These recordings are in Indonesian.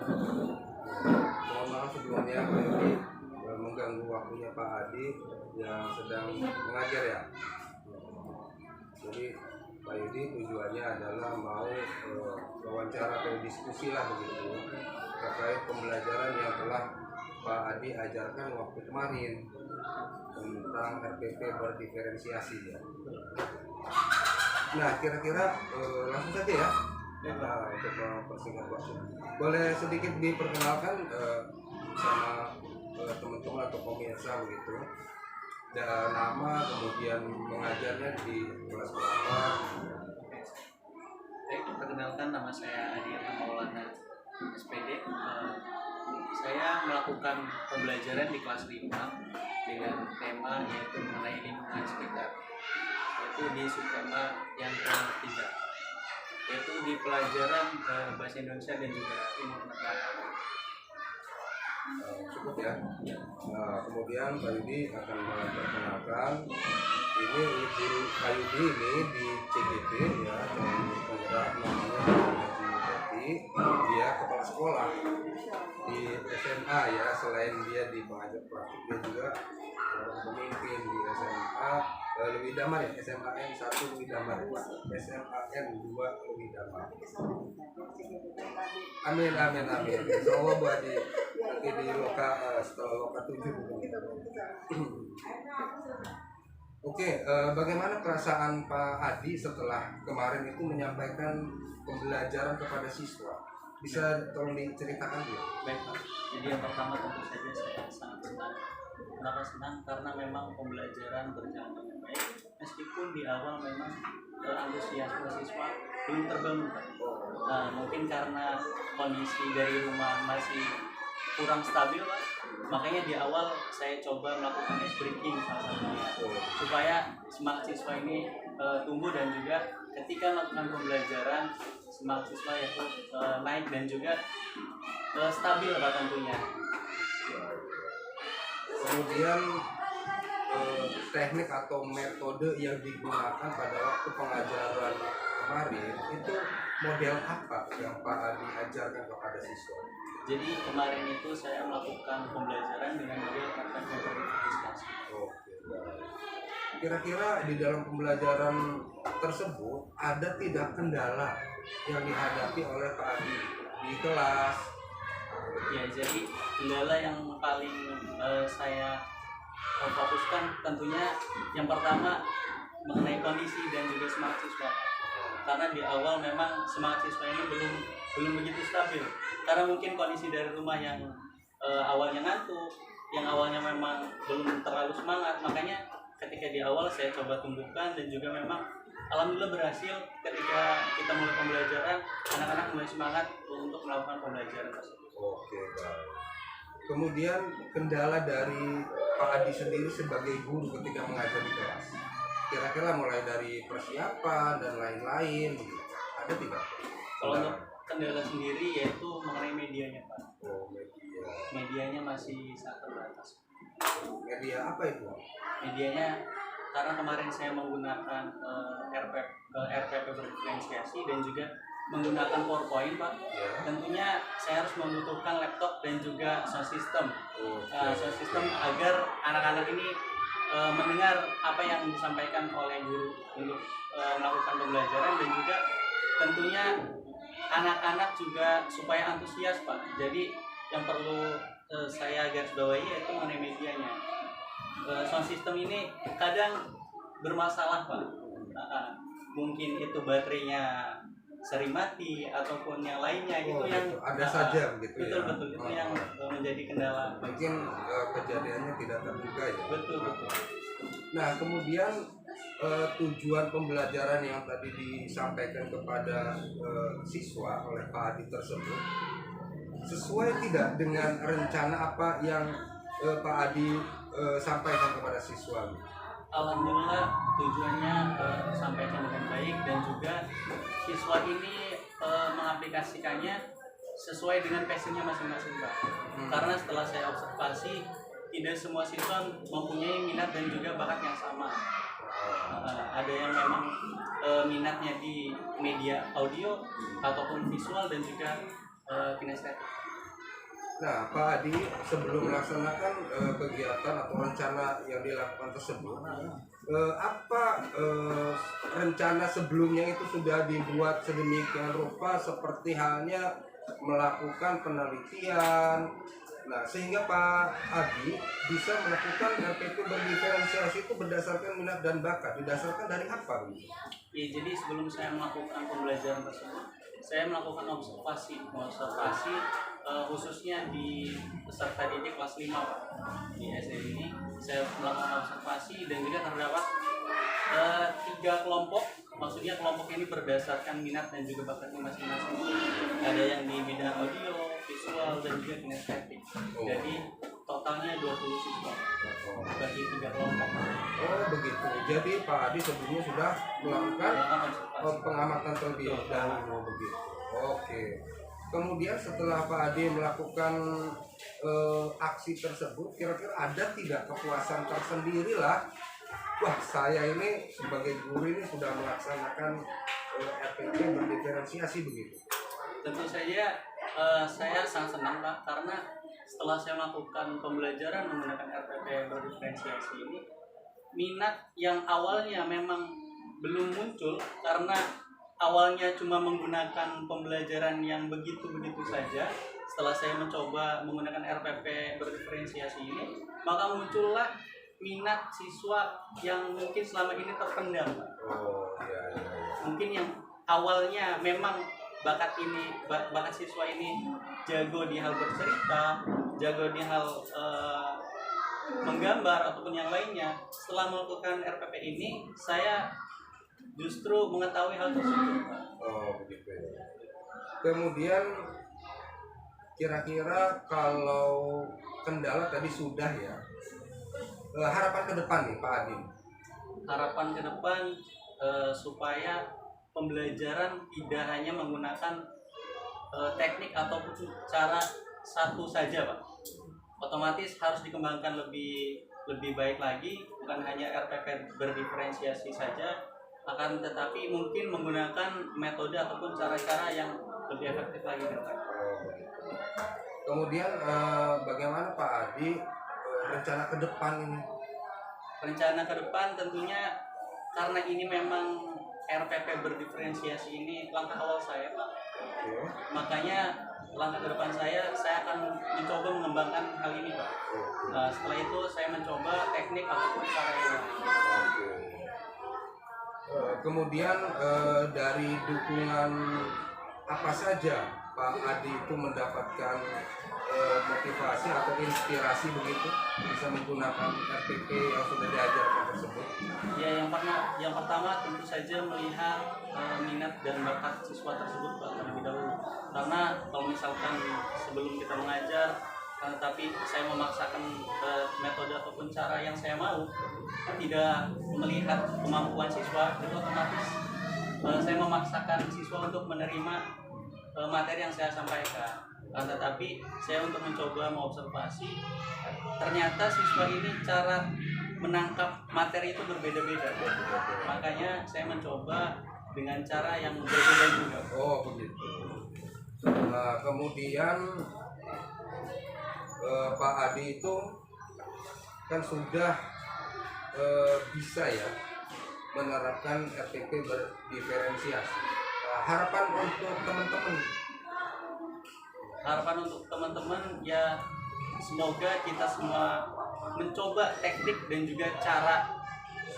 Mohon maaf sebelumnya Pak Yudi mengganggu waktunya Pak Adi yang sedang mengajar ya. Jadi Pak Yudi tujuannya adalah mau wawancara atau diskusi lah begitu terkait pembelajaran yang telah Pak Adi ajarkan waktu kemarin tentang RPP berdiferensiasi ya. Nah kira-kira langsung saja ya. Untuk mempersingkat waktu, boleh sedikit diperkenalkan sama teman-teman atau pemirsa begitu, dan nama kemudian mengajarnya di kelas berapa? Baik, perkenalkan nama saya Adi Maulana SPD. Saya melakukan pembelajaran di kelas 5 dengan tema yaitu mengenai lingkungan sekitar, yaitu di subtema yang ketiga, yaitu di pelajaran bahasa Indonesia dan juga ilmu pengetahuan. Cukup ya. Kemudian Pak Yudi akan memperkenalkan ini guru Pak Yudi ini di CGT ya, dan penggerak namanya Haji Mutati. Dia kepala sekolah di SMA ya, selain dia di pengajar praktik dia juga pemimpin di SMA Lewi Damar ya, SMAN 1 Lewi Damar, SMAN 2 Lewi Damar. Amin. Insya Allah Bu Adi nanti di setelah loka 7. Oke, bagaimana perasaan Pak Adi setelah kemarin itu menyampaikan pembelajaran kepada siswa? Bisa tolong diceritakan ya? Baik Pak, jadi yang pertama tentu saja saya sangat senang. Kenapa senang? Karena memang pembelajaran berjalan dengan baik, meskipun di awal memang antusiasme siswa belum terbangun Pak. Mungkin karena kondisi dari rumah masih kurang stabil Pak, makanya di awal saya coba melakukan ice breaking salah satunya, supaya semangat siswa ini tumbuh, dan juga ketika melakukan pembelajaran semangat siswa itu naik dan juga stabil Pak tentunya. Kemudian teknik atau metode yang digunakan pada waktu pengajaran kemarin itu model apa yang Pak Adi ajarkan kepada siswa? Jadi kemarin itu saya melakukan pembelajaran dengan model RPP berdiferensiasi. Oke, baik. Kira-kira di dalam pembelajaran tersebut ada tidak kendala yang dihadapi oleh Pak Adi di kelas? Ya, jadi kendala yang paling saya fokuskan tentunya yang pertama mengenai kondisi dan juga semangat siswa. Karena di awal memang semangat siswa ini belum begitu stabil. Karena mungkin kondisi dari rumah yang awalnya ngantuk, yang awalnya memang belum terlalu semangat, makanya ketika di awal saya coba tumbuhkan, dan juga memang alhamdulillah berhasil. Ketika kita mulai pembelajaran, anak-anak mulai semangat untuk melakukan pembelajaran tersebut. Oke, baik. Kemudian kendala dari Pak Adi sendiri sebagai guru ketika mengajar di kelas, kira-kira mulai dari persiapan dan lain-lain, ada tidak? Kalau untuk kendala sendiri yaitu mengenai medianya Pak. Oh, media. Medianya masih sangat terbatas. Media apa itu? Medianya karena kemarin saya menggunakan RPP berdiferensiasi dan juga menggunakan PowerPoint Pak. Ya. Tentunya saya harus membutuhkan laptop dan juga sound system. Okay. Sound system agar anak-anak ini mendengar apa yang disampaikan oleh guru untuk melakukan pembelajaran, dan juga tentunya anak-anak juga supaya antusias Pak. Jadi yang perlu saya garis bawahi yaitu mengenai medianya. Sound system ini kadang bermasalah Pak. Mungkin itu baterainya sering mati ataupun yang lainnya, itu yang ada saja begitu. Betul itu yang menjadi kendala. Mungkin kejadiannya tidak terduga ya. Betul. Nah kemudian tujuan pembelajaran yang tadi disampaikan kepada siswa oleh Pak Adi tersebut sesuai tidak dengan rencana apa yang Pak Adi sampaikan kepada siswa? Alhamdulillah tujuannya sampaikan dengan baik, dan juga siswa ini mengaplikasikannya sesuai dengan passionnya masing-masing Pak. Karena setelah saya observasi, tidak semua siswa mempunyai minat dan juga bakat yang sama. Ada yang memang minatnya di media audio ataupun visual dan juga kinestetik. Nah, Pak Adi, sebelum melaksanakan kegiatan atau rencana yang dilakukan tersebut, apa rencana sebelumnya itu sudah dibuat sedemikian rupa seperti halnya melakukan penelitian. Nah, sehingga Pak Adi bisa melakukan RPP berdiferensiasi itu berdasarkan minat dan bakat. Didasarkan dari apa? Ya, jadi sebelum saya melakukan pembelajaran tersebut, saya melakukan observasi khususnya di peserta didik kelas 5 Pak. Di SD ini saya melakukan observasi dan juga terdapat 3 kelompok. Maksudnya kelompok ini berdasarkan minat dan juga bakatnya masing-masing. Ada yang di bidang audio, visual, dan juga kinestetik. Jadi totalnya 20 siswa bagi 3 kelompok. Oh begitu. Jadi Pak Adi sebelumnya sudah melakukan pengamatan terlebih dahulu begitu. Oke. Kemudian setelah Pak Adi melakukan aksi tersebut, kira-kira ada tidak kepuasan tersendiri lah? Wah, saya ini sebagai guru ini sudah melaksanakan RPP berdiferensiasi begitu. Tentu saja saya sangat senang Pak, karena setelah saya melakukan pembelajaran menggunakan RPP berdiferensiasi ini, minat yang awalnya memang belum muncul karena awalnya cuma menggunakan pembelajaran yang begitu-begitu saja. Setelah saya mencoba menggunakan RPP berdiferensiasi ini, maka muncullah minat siswa yang mungkin selama ini terpendam. Oh iya. Mungkin yang awalnya memang bakat siswa ini jago di hal bercerita, jago di hal menggambar ataupun yang lainnya. Setelah melakukan RPP ini, saya justru mengetahui hal tersebut. Oh begitu. Kemudian kira-kira kalau kendala tadi sudah ya, harapan ke depan nih Pak Adi. Harapan ke depan supaya pembelajaran tidak hanya menggunakan teknik ataupun cara satu saja Pak. Otomatis harus dikembangkan lebih baik lagi, bukan hanya RPP berdiferensiasi saja, akan tetapi mungkin menggunakan metode ataupun cara-cara yang lebih efektif lagi ke depan. Kemudian bagaimana Pak Adi rencana ke depan ini? Rencana ke depan tentunya karena ini memang RPP berdiferensiasi ini langkah awal saya Pak. Makanya langkah ke depan saya akan mencoba mengembangkan hal ini Pak. Setelah itu saya mencoba teknik ataupun cara yang lain. Kemudian dari dukungan apa saja Pak Adi itu mendapatkan motivasi atau inspirasi begitu bisa menggunakan RPP yang sudah diajarkan tersebut? Ya, yang pertama tentu saja melihat minat dan bakat siswa tersebut Pak, terlebih dahulu. Karena kalau misalkan sebelum kita mengajar tapi saya memaksakan metode ataupun cara yang saya mau, tidak melihat kemampuan siswa, itu otomatis saya memaksakan siswa untuk menerima materi yang saya sampaikan. Tetapi saya untuk mencoba mengobservasi, ternyata siswa ini cara menangkap materi itu berbeda-beda. Makanya saya mencoba dengan cara yang berbeda juga. Oh begitu. Nah, kemudian Pak Adi itu kan sudah bisa ya menerapkan RPP berdiferensiasi. Harapan untuk teman-teman ya, semoga kita semua mencoba teknik dan juga cara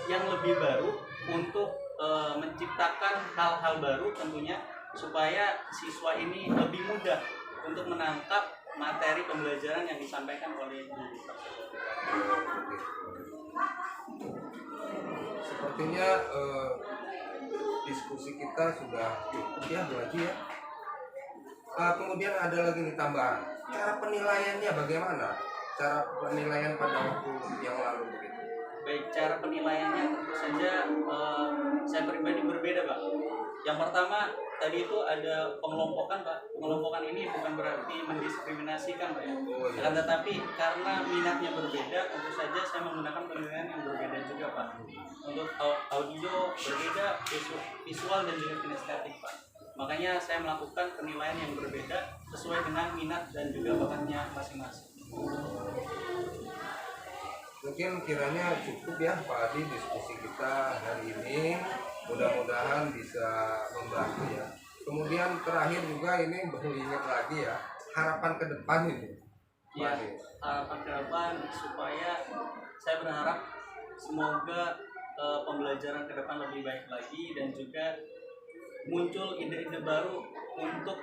yang lebih baru untuk menciptakan hal-hal baru tentunya, supaya siswa ini lebih mudah untuk menangkap materi pembelajaran yang disampaikan oleh guru tersebut. Sepertinya diskusi kita sudah cukup ya Bu Haji ya. Kemudian ada lagi nih tambahan, cara penilaiannya bagaimana? Cara penilaian pada waktu yang lalu begitu. Baik, cara penilaiannya tentu saja saya pribadi berbeda Pak. Yang pertama tadi itu ada pengelompokan Pak. Pengelompokan ini bukan berarti mendiskriminasikan Pak ya. Akan tetapi karena minatnya berbeda, tentu saja saya menggunakan penilaian yang berbeda juga Pak. Untuk audio berbeda, visual dan juga kinestetik Pak. Makanya saya melakukan penilaian yang berbeda sesuai dengan minat dan juga bakatnya masing-masing. Mungkin kiranya cukup ya Pak Adi diskusi kita hari ini, mudah-mudahan bisa membantu ya. Kemudian terakhir juga ini baru ingat lagi ya, harapan ke depan itu Pak Ya, Adi. harapan ke depan supaya saya berharap semoga pembelajaran ke depan lebih baik lagi dan juga muncul ide-ide baru untuk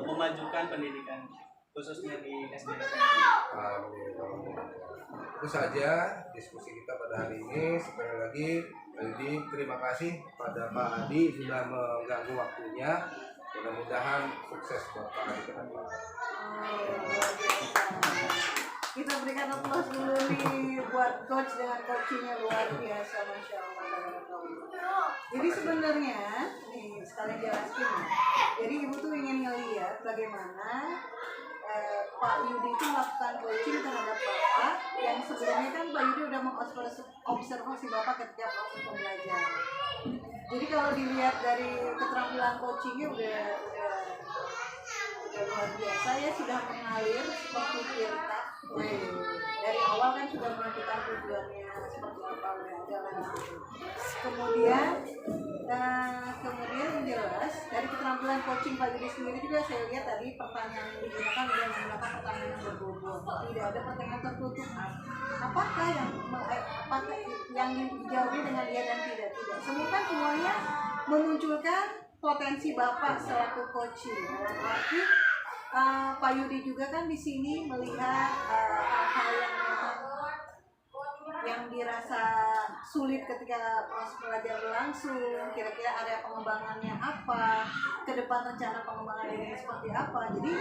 memajukan pendidikan khususnya di SD. Amin. Itu saja diskusi kita pada hari ini. Sekali lagi, jadi terima kasih pada Pak Adi sudah mengganggu waktunya. Mudah-mudahan sukses buat Pak Adi ke depan. Kita berikan aplaus dulu nih buat coach dengan coachingnya luar biasa, masya Allah. Jadi sebenarnya nih sekalian jelaskan ya. Jadi ibu tuh ingin ngeliat bagaimana Pak Yudi itu melakukan coaching terhadap Bapak yang sebelumnya kan Pak Yudi udah mengobservasi Bapak ketika proses pembelajaran. Jadi kalau dilihat dari keterampilan coachingnya udah luar biasa ya, sudah mengalir seperti tirta. Dari awal kan sudah menentukan tujuannya seperti apa, udah jalan di situ. Kemudian yang jelas dari keterampilan coaching Pak Yudi sendiri juga saya lihat tadi pertanyaan yang digunakan sudah menggunakan pertanyaan yang berbobot, tidak ada pertanyaan tertutup. Apakah yang dijawabnya dengan iya dan tidak? Semua kan semuanya memunculkan potensi Bapak selaku coaching. Dalam arti Pak Yudi juga kan di sini melihat hal-hal yang dirasa sulit ketika proses belajar berlangsung, kira-kira area pengembangannya apa, ke depan rencana pengembangan ini seperti apa. Jadi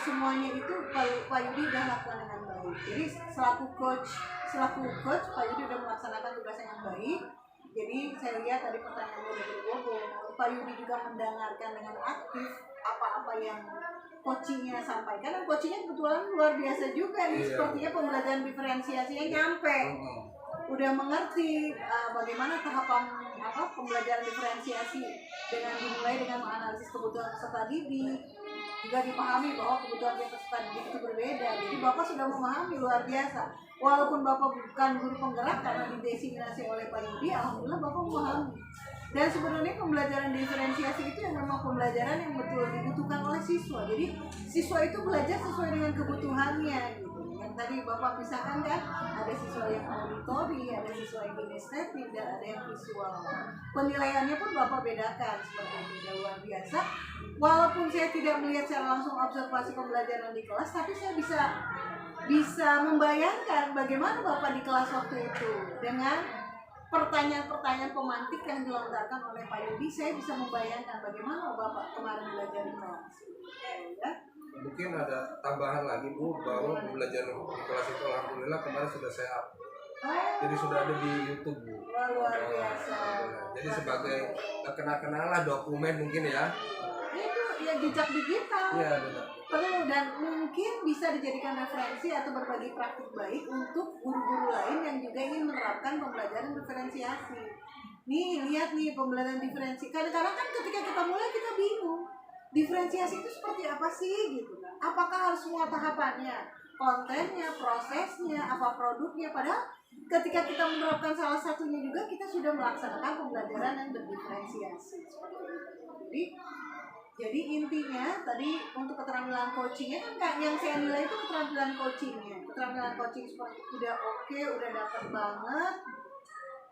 semuanya itu Pak Yudi sudah lakukan dengan baik. Jadi selaku coach Pak Yudi sudah melaksanakan tugasnya yang baik. Jadi saya lihat tadi pertanyaan udah berbobot. Pak Yudi juga mendengarkan dengan aktif apa-apa yang coachingnya sampaikan, dan coachingnya kebetulan luar biasa juga nih. Sepertinya pembelajaran diferensiasinya nyampe, udah mengerti bagaimana tahapan pembelajaran diferensiasi dengan dimulai dengan menganalisis kebutuhan peserta didik, juga dipahami bahwa kebutuhan peserta didik itu berbeda. Jadi Bapak sudah memahami luar biasa. Walaupun Bapak bukan guru penggerak karena didesignasi oleh Pak Yudi, alhamdulillah Bapak memahami. Dan sebenarnya pembelajaran diferensiasi itu yang memang pembelajaran yang betul dibutuhkan oleh siswa. Jadi siswa itu belajar sesuai dengan kebutuhannya gitu. Yang tadi Bapak pisahkan kan, ada siswa yang auditori, ada siswa yang kinestetik, dan ada yang visual. Penilaiannya pun Bapak bedakan seperti itu, luar biasa. Walaupun saya tidak melihat secara langsung observasi pembelajaran di kelas, tapi saya bisa membayangkan bagaimana Bapak di kelas waktu itu dengan pertanyaan-pertanyaan pemantik yang dilontarkan oleh Pak Yudi. Saya bisa membayangkan bagaimana Bapak kemarin belajar di kelas. Ya. Mungkin ada tambahan lagi Bu, bahwa pembelajaran di kelas itu alhamdulillah kemarin sudah saya up. Jadi sudah ada di YouTube Bu. Wah, luar biasa. Jadi sebagai kenal-kenal lah dokumen mungkin ya. Itu ya jejak digital. Iya benar. Perlu dan mungkin bisa dijadikan referensi atau berbagi praktik baik untuk guru-guru lain yang juga ingin menerapkan pembelajaran diferensiasi. Nih, lihat nih pembelajaran diferensiasi. Kadang-kadang kan ketika kita mulai kita bingung. Diferensiasi itu seperti apa sih gitu kan? Apakah harus semua tahapannya? Kontennya, prosesnya, apa produknya? Padahal ketika kita menerapkan salah satunya juga kita sudah melaksanakan pembelajaran yang berdiferensiasi. Jadi intinya tadi untuk keterampilan coachingnya kan yang saya nilai itu keterampilan coachingnya. Keterampilan coaching seperti udah oke, udah dapat banget,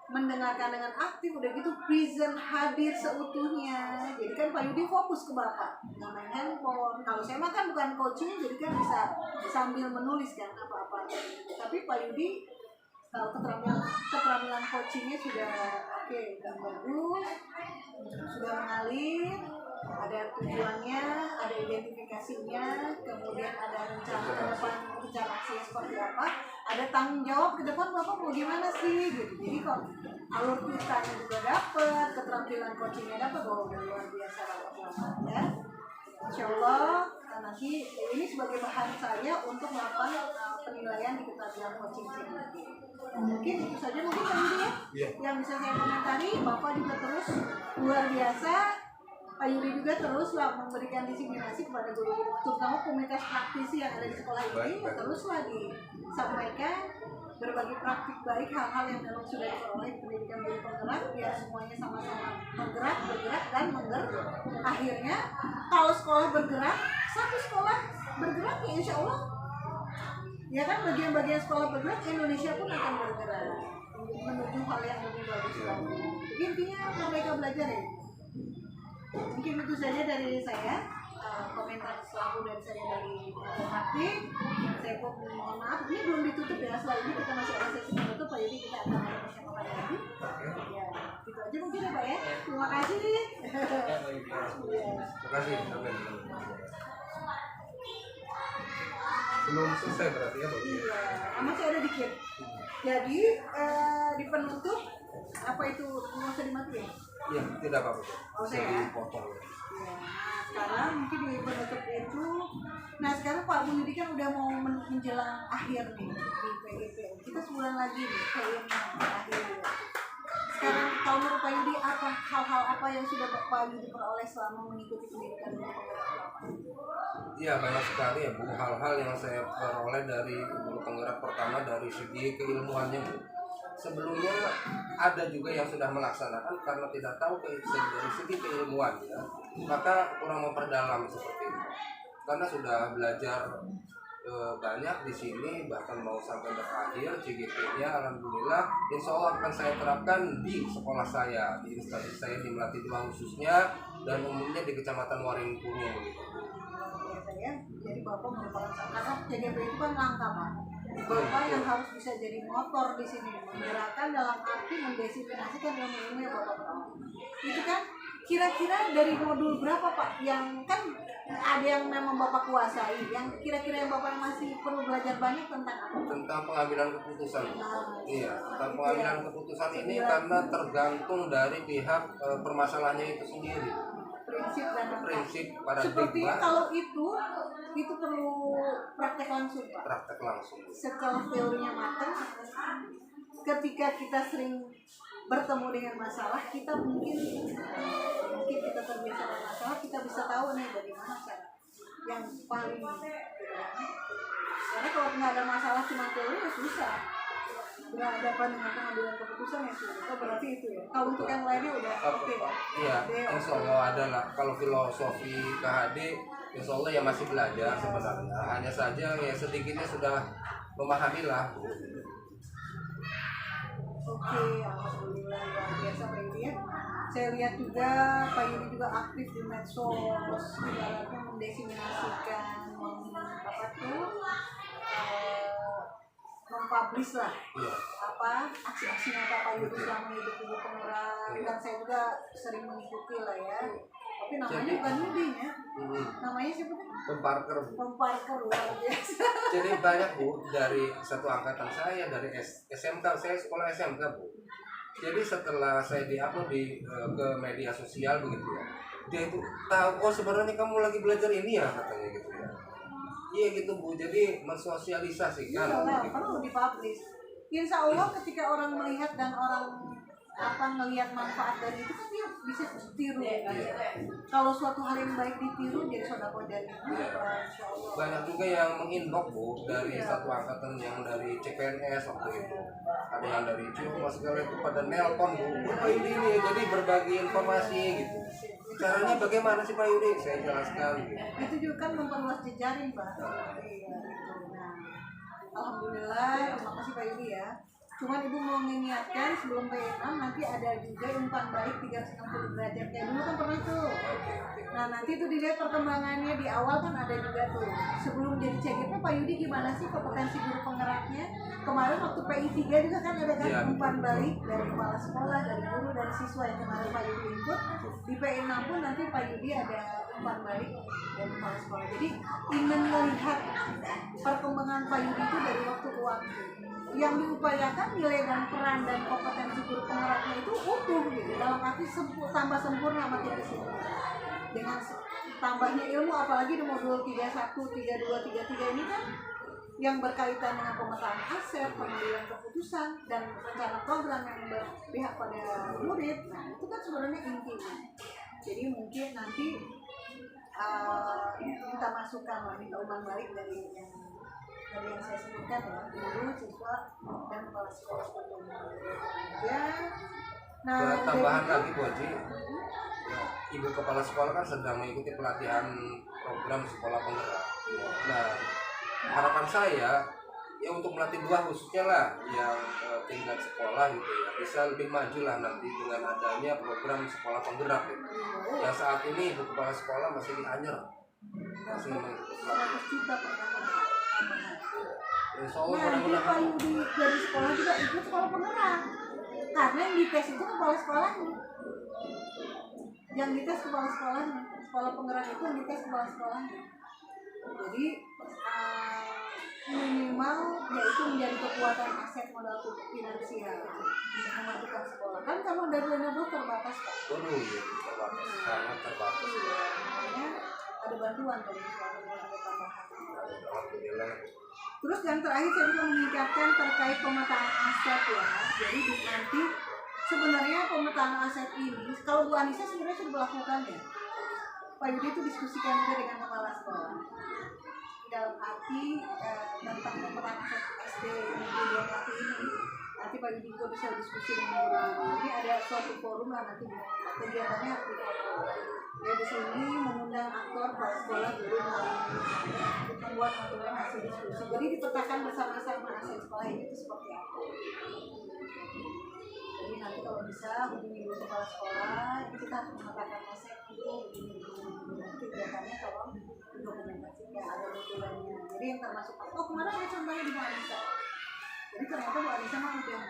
mendengarkan dengan aktif, udah gitu present, hadir seutuhnya. Jadi kan Pak Yudi fokus ke Bapak, nggak main handphone. Kalau saya mah kan bukan coaching, jadi kan bisa sambil menulis kan apa-apa. Tapi Pak Yudi kalau keterampilan coachingnya sudah oke, udah bagus, sudah mengalir, ada tujuannya, ada identifikasinya, kemudian ada rencana ke depan, rencana aksinya seperti apa, ada tanggung jawab ke depan Bapak mau gimana sih gitu. Jadi kok alur ceritanya juga dapat, keterampilan coachingnya dapat, bahwa udah luar biasa ya. Insya Allah nanti ini sebagai bahan saya untuk melakukan penilaian di keterampilan coaching ini. Mungkin itu saja mungkin tadi ya yang bisa saya komentari. Bapak juga terus luar biasa Pak Yudi juga teruslah memberikan diseminasi kepada guru-guru, terutama komunitas praktisi yang ada di sekolah ini, teruslah disampaikan berbagi praktik baik hal-hal yang memang sudah diperoleh pendidikan guru penggerak, biar semuanya sama-sama bergerak dan menggerak. Akhirnya kalau sekolah bergerak, satu sekolah bergerak ya insya Allah, ya kan bagian-bagian sekolah bergerak, Indonesia pun akan bergerak menuju hal yang lebih bagus lagi. Intinya mereka belajar ya. Mungkin itu saja dari saya, komentar selaku dari saya dari hati. Saya pun mohon maaf, ini belum ditutup ya, setelah ini kita masih ada sesi penutup Pak Yudi, kita akan ada persiapan lagi. Ya, gitu aja mungkin ya Pak ya. Terima kasih. Terima kasih. Amin. Belum selesai berarti ya Pak? Iya, masih ada dikit. Jadi di penutup apa itu nggak usah dimatiin? Iya, tidak apa-apa. Oh, Bisa saya? dipotong. Ya, sekarang mungkin di penutup itu, nah sekarang Pak Budi kan udah mau menjelang akhir nih di PGP. Kita sebulan lagi nih, kayaknya akhir ya. Sekarang tahun baru Pak Yudi, apa hal-hal apa yang sudah Pak Yudi peroleh selama mengikuti pendidikan guru penggerak? Iya, banyak sekali ya Bu, hal-hal yang saya peroleh dari guru penggerak. Pertama dari segi keilmuannya Bu. Sebelumnya ada juga yang sudah melaksanakan karena tidak tahu dari segi keilmuan ya, maka kurang memperdalam seperti itu. Karena sudah belajar banyak di sini, bahkan mau sampai berakhir CGP-nya, alhamdulillah, insya Allah akan saya terapkan di sekolah saya, di instansi saya di Melati Dua khususnya, dan umumnya di Kecamatan Waringkuru begitu. Ya, jadi Bapak merupakan karena CGP itu kan langka Pak. Bapak yang harus bisa jadi motor di sini, menggerakkan dalam arti mendesiminasikan ilmu-ilmu yang Bapak tahu. Itu kan kira-kira dari modul berapa Pak? Yang kan ada yang memang Bapak kuasai, yang kira-kira yang Bapak masih perlu belajar banyak tentang apa? Tentang pengambilan keputusan. Iya, tentang itu pengambilan ya. keputusan ini karena tergantung dari pihak permasalahannya itu sendiri. Prinsip dan angka. Prinsip paradigma. Sepertinya kalau itu perlu praktek langsung Pak. Praktek langsung. Setelah teorinya matang, ketika kita sering bertemu dengan masalah, kita mungkin kita terbiasa dengan masalah, kita bisa tahu nih bagaimana cara yang paling karena kalau nggak ada masalah cuma teori ya susah berhadapan dengan pengambilan keputusan yang sulit. Oh, berarti itu ya. Kalau untuk yang lainnya udah oke ya. Iya, insya Allah ada lah. Kalau filosofi KHD, insya Allah ya masih belajar sebenarnya. Hanya saja ya sedikitnya sudah memahami lah. Oke, alhamdulillah luar biasa Pak Yudi ya. Saya lihat juga Pak Yudi juga aktif di medsos, ibaratnya mendesiminasikan, mempublish lah Iya. apa aksi-aksi nyata Pak Yudi selama hidup guru penggerak, dan saya juga sering mengikuti lah ya. Tapi namanya bukan Yudi ya, namanya siapa tuh? Tom Parker. Tom Parker, luar biasa. Jadi banyak Bu, dari satu angkatan saya, dari SMK, saya sekolah SMK Bu. Jadi setelah saya diupload ke media sosial begitu ya, dia itu tahu, oh sebenarnya kamu lagi belajar ini ya, katanya gitu ya. Iya gitu Bu, jadi mensosialisasikan. Iya, gitu. perlu dipublish. Insya Allah ketika orang melihat dan orang ngelihat manfaat dari itu kan dia bisa tiru. Kalau suatu hal yang baik ditiru jadi sodako dari Insya Allah. Banyak juga yang menginbox Bu, dari satu angkatan yang dari CPNS waktu itu, ada yang dari Ciuma segala itu pada nelpon Bu, Pak Yudi ini jadi berbagi informasi gitu. Caranya bagaimana sih Pak Yudi? Saya jelaskan gitu. Itu juga kan memperluas jejaring Pak. Iya gitu. Nah, alhamdulillah, terima kasih Pak Yudi ya. Cuman Ibu mau mengingatkan sebelum P6 nanti ada juga umpan balik 360 derajat kayak dulu kan pernah tuh. Nah nanti tuh dilihat perkembangannya di awal kan ada juga tuh. Sebelum jadi CGP Pak Yudi gimana sih kompetensi guru penggeraknya? Kemarin waktu PI 3 juga kan ada kan umpan balik dari kepala sekolah, dari guru, dari siswa yang kemarin Pak Yudi ikut. Di PI 6 pun nanti Pak Yudi ada umpan balik dari kepala sekolah. Jadi ingin melihat perkembangan Pak Yudi itu dari waktu ke waktu. Yang diupayakan nilai dan peran dan kompetensi guru penggeraknya itu utuh gitu, dalam arti tambah sempurna makin kesini dengan tambahnya ilmu, apalagi di modul 31, 32, 33 ini kan yang berkaitan dengan pemetaan aset, pengambilan keputusan, dan rencana program yang berpihak pada murid. Nah itu kan sebenarnya intinya. Jadi mungkin nanti minta masukan lah, minta umpan balik dari yang saya sebutkan ya, guru, siswa, dan kepala sekolah ya. Nah, tambahan lagi Bu Haji, Ibu Kepala Sekolah kan sedang mengikuti pelatihan program sekolah penggerak. Nah, harapan saya ya untuk melatih buah khususnya lah yang tingkat sekolah gitu ya, bisa lebih maju lah nanti dengan adanya program sekolah penggerak gitu. Ya saat ini Ibu Kepala Sekolah masih di Anyer, masih mengikuti 100 juta per tahun. Insya Allah Nah, mudah-mudahan dari sekolah juga ikut sekolah penggerak. Karena yang dites itu kepala sekolahnya. Yang dites kepala sekolahnya. Sekolah penggerak itu yang dites kepala sekolahnya. Jadi minimal yaitu menjadi kekuatan aset modal finansial untuk memajukan sekolah. Kan kalau dari dana bos terbatas Pak. terbatas, sangat terbatas. Makanya ada bantuan dari sekolah ada tambahan. Alhamdulillah. Terus yang terakhir saya juga mengingatkan terkait pemetaan aset ya. Jadi nanti sebenarnya pemetaan aset ini, kalau Bu Anissa sebenarnya sudah melakukan ya. Pak Yudi itu diskusikan juga dengan kepala sekolah. Dalam arti tentang pemetaan aset SD negeri 2 Pati ini, nanti Pak Yudi juga bisa diskusi dengan guru. Ini ada suatu forum lah nanti kegiatannya harus difoto. Ya di sini mengundang aktor, kepala sekolah, guru, untuk membuat aturan hasil diskusi. Jadi dipetakan bersama-sama aset sekolah ini itu seperti apa. Jadi nanti kalau bisa hubungi dulu kepala sekolah, kita harus memetakan aset itu nanti kegiatannya tolong dokumentasikan ada dokumennya. Jadi yang termasuk kemarin ada contohnya di Bu Anissa. Jadi ternyata Bu Anissa mah udah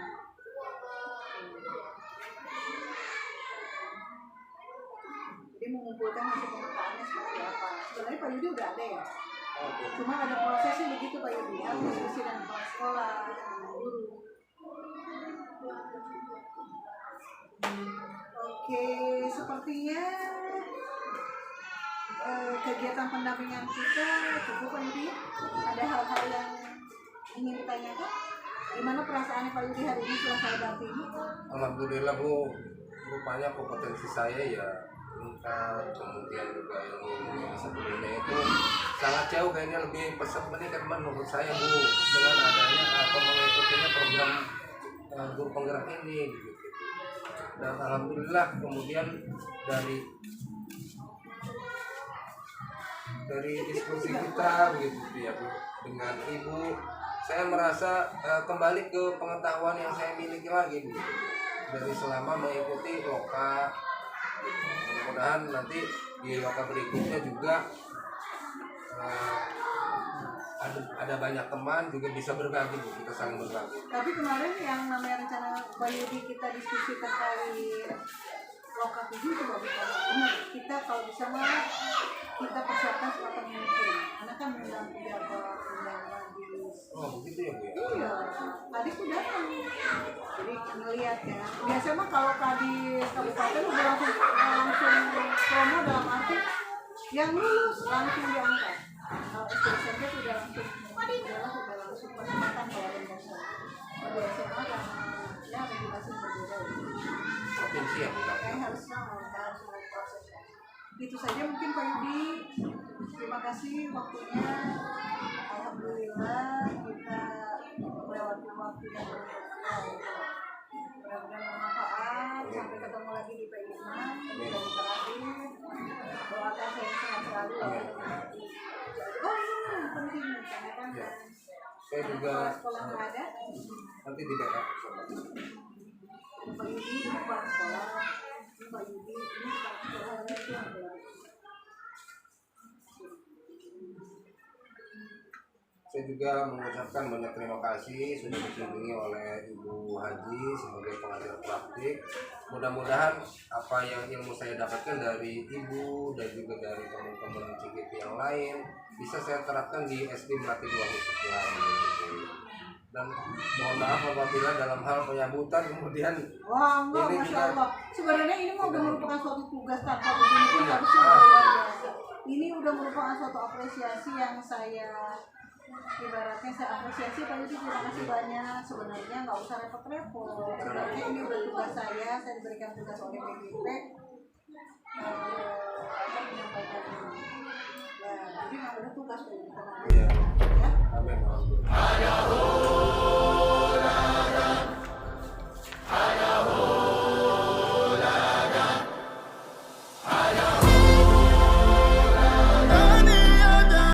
jadi mengumpulkan hasil pemetaannya seperti apa. Sebenarnya Pak Yudi udah ada ya. Cuma ada prosesnya begitu Pak Yudi, harus diskusi dengan kepala sekolah, dengan guru. Oke, sepertinya kegiatan pendampingan kita cukup Pak Yudi. Ada hal-hal yang ingin ditanyakan? Gimana perasaannya Pak Yudi hari ini setelah saya dampingi? Alhamdulillah Bu, rupanya kompetensi saya ya meningkat, kemudian juga ilmu sebelumnya itu sangat jauh kayaknya lebih pesat meningkat menurut saya Bu dengan adanya atau mengikutinya program guru penggerak ini gitu. Dan alhamdulillah kemudian dari diskusi kita begitu ya Bu dengan Ibu, saya merasa kembali ke pengetahuan yang saya miliki lagi Bu, dari selama mengikuti loka. Mudah-mudahan nanti di loka berikutnya juga ada banyak teman juga bisa berbagi Bu, kita saling berbagi. Tapi kemarin yang namanya rencana Pak Yudi kita diskusi terkait loka 7 itu bagus banget. Benar, kita kalau bisa mah kita persiapkan sematang mungkin. Karena kan undang pejabat, undang radis. Oh begitu ya Bu ya? Iya, tadi tuh datang. Jadi ngelihat ya. Biasa mah kalau tadi kabupaten udah langsung promo dalam arti yang lulus langsung diangkat. Kalau SD SMP udah langsung percepatan kalau ada dasar. Kalau SMA karena ya regulasi berbeda. Provinsi ya Bu. Kayaknya harus melalui prosesnya. Itu saja mungkin Pak Yudi. Terima kasih waktunya. Alhamdulillah kita melewati waktu yang mudah-mudahan bermanfaat. Sampai ketemu lagi di P5 dari terakhir. Doakan saya sehat selalu. Oh iya, penting karena kan saya juga sekolah nggak ada. nanti di backup. Pak Yudi ini kepala sekolah. Pak Yudi ini kepala sekolah itu adalah Saya juga mengucapkan banyak terima kasih sudah dikunjungi oleh Ibu Haji sebagai pengajar praktik. Mudah-mudahan apa yang ilmu saya dapatkan dari Ibu dan juga dari teman-teman CGP yang lain bisa saya terapkan di SD Melati 2 khususnya. Dan mohon maaf apabila dalam hal penyambutan kemudian wah enggak, ini Masya juga Allah. Sebenarnya ini mah udah merupakan suatu tugas tanpa begini pun harusnya udah luar biasa. Ini udah merupakan suatu apresiasi yang saya ibaratnya saya apresiasi Pak Yudi, terima kasih banyak. Sebenarnya nggak usah repot-repot. Sebenarnya ini udah tugas saya diberikan tugas oleh PGP menyampaikan ini. Ya, jadi nggak ada tugas dari teman Iya. ya. Amin.